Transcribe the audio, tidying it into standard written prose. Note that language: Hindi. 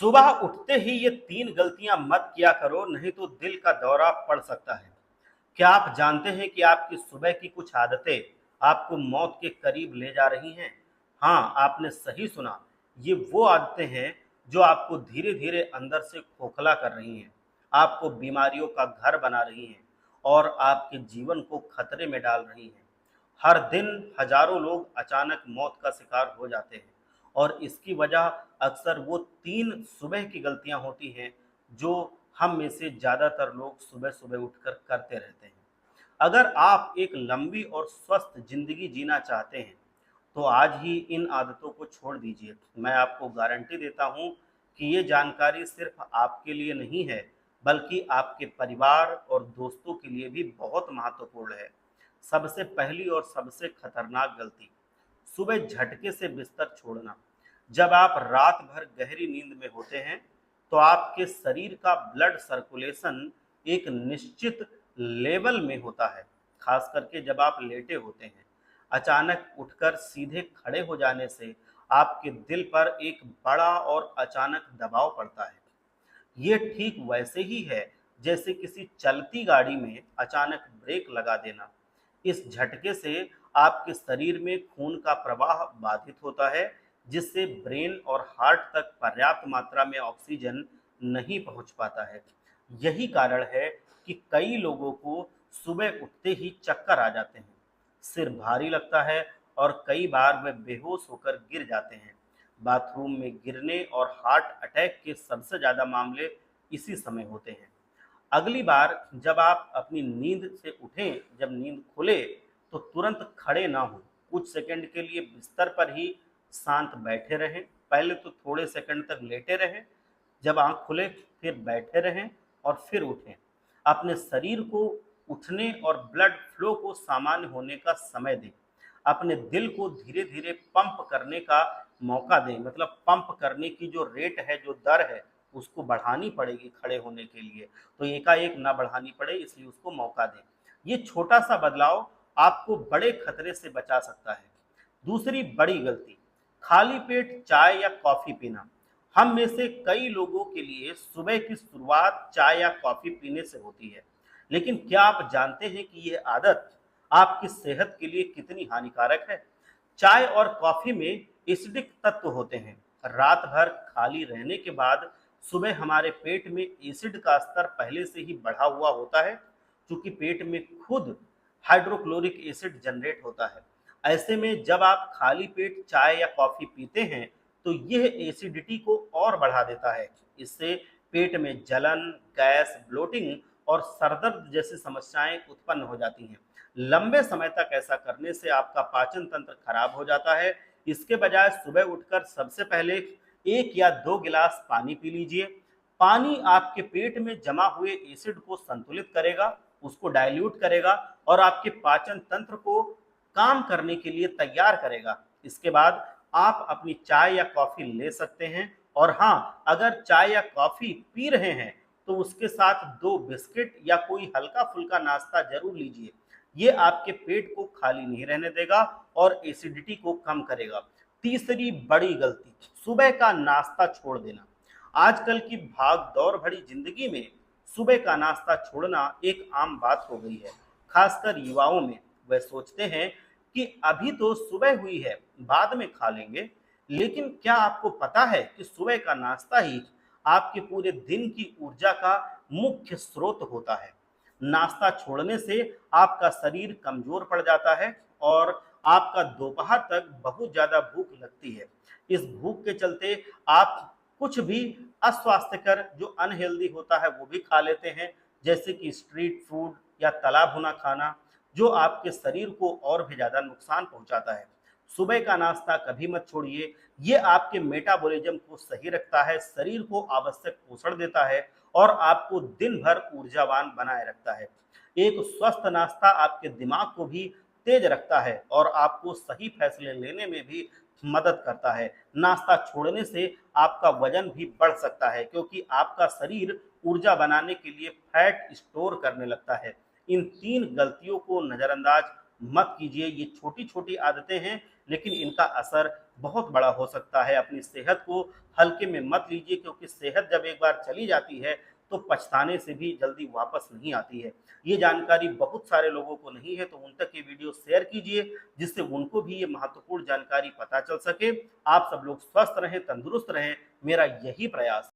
सुबह उठते ही ये 3 गलतियां मत किया करो, नहीं तो दिल का दौरा पड़ सकता है। क्या आप जानते हैं कि आपकी सुबह की कुछ आदतें आपको मौत के करीब ले जा रही हैं? हाँ, आपने सही सुना। ये वो आदतें हैं जो आपको धीरे-धीरे अंदर से खोखला कर रही हैं, आपको बीमारियों का घर बना रही हैं और आपके जीवन को खतरे में डाल रही हैं। हर दिन हजारों लोग अचानक मौत का शिकार हो जाते हैं और इसकी वजह अक्सर वो 3 सुबह की गलतियां होती हैं जो हम में से ज़्यादातर लोग सुबह-सुबह उठकर करते रहते हैं। अगर आप एक लंबी और स्वस्थ ज़िंदगी जीना चाहते हैं, तो आज ही इन आदतों को छोड़ दीजिए। मैं आपको गारंटी देता हूँ कि ये जानकारी सिर्फ आपके लिए नहीं है, बल्कि आपके परिवार और दोस्तों के लिए भी बहुत महत्वपूर्ण है। सबसे पहली और सबसे खतरनाक गलती, सुबह झटके से बिस्तर छोड़ना। जब आप रात भर गहरी नींद में होते हैं, तो आपके शरीर का ब्लड सर्कुलेशन एक निश्चित लेवल में होता है, खास करके जब आप लेटे होते हैं। अचानक उठकर सीधे खड़े हो जाने से आपके दिल पर एक बड़ा और अचानक दबाव पड़ता है। ये ठीक वैसे ही है जैसे किसी चलती गाड़ी में अचानक ब्रेक लगा देना। इस झटके से आपके शरीर में खून का प्रवाह बाधित होता है, जिससे ब्रेन और हार्ट तक पर्याप्त मात्रा में ऑक्सीजन नहीं पहुंच पाता है। यही कारण है कि कई लोगों को सुबह उठते ही चक्कर आ जाते हैं, सिर भारी लगता है और कई बार वे बेहोश होकर गिर जाते हैं। बाथरूम में गिरने और हार्ट अटैक के सबसे ज़्यादा मामले इसी समय होते हैं। अगली बार जब आप अपनी नींद से उठें, जब नींद खुले, तो तुरंत खड़े ना हों। कुछ सेकंड के लिए बिस्तर पर ही शांत बैठे रहें। पहले तो थोड़े सेकंड तक लेटे रहें, जब आँख खुले फिर बैठे रहें और फिर उठें। अपने शरीर को उठने और ब्लड फ्लो को सामान्य होने का समय दें। अपने दिल को धीरे-धीरे पंप करने का मौका दें, मतलब पंप करने की जो रेट है, जो दर है, उसको बढ़ानी पड़ेगी खड़े होने के लिए, तो एकाएक ना बढ़ानी पड़े, इसलिए उसको मौका दें। ये छोटा-सा बदलाव आपको बड़े खतरे से बचा सकता है। दूसरी बड़ी गलती, खाली पेट चाय या कॉफ़ी पीना। हम में से कई लोगों के लिए सुबह की शुरुआत चाय या कॉफ़ी पीने से होती है, लेकिन क्या आप जानते हैं कि ये आदत आपकी सेहत के लिए कितनी हानिकारक है? चाय और कॉफ़ी में एसिडिक तत्व होते हैं। रात भर खाली रहने के बाद सुबह हमारे पेट में एसिड का स्तर पहले से ही बढ़ा हुआ होता है, क्योंकि पेट में खुद हाइड्रोक्लोरिक एसिड जनरेट होता है। ऐसे में जब आप खाली पेट चाय या कॉफ़ी पीते हैं, तो यह एसिडिटी को और बढ़ा देता है। इससे पेट में जलन, गैस, ब्लोटिंग और सरदर्द जैसी समस्याएं उत्पन्न हो जाती हैं। लंबे समय तक ऐसा करने से आपका पाचन तंत्र खराब हो जाता है। इसके बजाय सुबह उठकर सबसे पहले 1 या 2 गिलास पानी पी लीजिए। पानी आपके पेट में जमा हुए एसिड को संतुलित करेगा, उसको डाइल्यूट करेगा और आपके पाचन तंत्र को काम करने के लिए तैयार करेगा। इसके बाद आप अपनी चाय या कॉफ़ी ले सकते हैं, और हाँ, अगर चाय या कॉफ़ी पी रहे हैं, तो उसके साथ 2 बिस्किट या कोई हल्का-फुल्का नाश्ता ज़रूर लीजिए। ये आपके पेट को खाली नहीं रहने देगा और एसिडिटी को कम करेगा। तीसरी बड़ी गलती, सुबह का नाश्ता छोड़ देना। आजकल की भाग-दौड़ भरी ज़िंदगी में सुबह का नाश्ता छोड़ना एक आम बात हो गई है, खासकर युवाओं में। वे सोचते हैं कि अभी तो सुबह हुई है, बाद में खा लेंगे। लेकिन क्या आपको पता है कि सुबह का नाश्ता ही आपके पूरे दिन की ऊर्जा का मुख्य स्रोत होता है? नाश्ता छोड़ने से आपका शरीर कमज़ोर पड़ जाता है और आपका दोपहर तक बहुत ज़्यादा भूख लगती है। इस भूख के चलते आप कुछ भी अस्वास्थ्यकर, जो अनहेल्दी होता है, वो भी खा लेते हैं, जैसे कि स्ट्रीट फूड या तला भुना खाना, जो आपके शरीर को और भी ज़्यादा नुकसान पहुंचाता है। सुबह का नाश्ता कभी मत छोड़िए। ये आपके मेटाबॉलिज्म को सही रखता है, शरीर को आवश्यक पोषण देता है और आपको दिन भर ऊर्जावान बनाए रखता है। एक स्वस्थ नाश्ता आपके दिमाग को भी तेज रखता है और आपको सही फैसले लेने में भी मदद करता है। नाश्ता छोड़ने से आपका वजन भी बढ़ सकता है, क्योंकि आपका शरीर ऊर्जा बनाने के लिए फैट स्टोर करने लगता है। इन 3 गलतियों को नज़रअंदाज मत कीजिए। ये छोटी-छोटी आदतें हैं, लेकिन इनका असर बहुत बड़ा हो सकता है। अपनी सेहत को हल्के में मत लीजिए, क्योंकि सेहत जब एक बार चली जाती है तो पछताने से भी जल्दी वापस नहीं आती है। ये जानकारी बहुत सारे लोगों को नहीं है, तो उन तक ये वीडियो शेयर कीजिए, जिससे उनको भी ये महत्वपूर्ण जानकारी पता चल सके। आप सब लोग स्वस्थ रहें, तंदुरुस्त रहें, मेरा यही प्रयास है।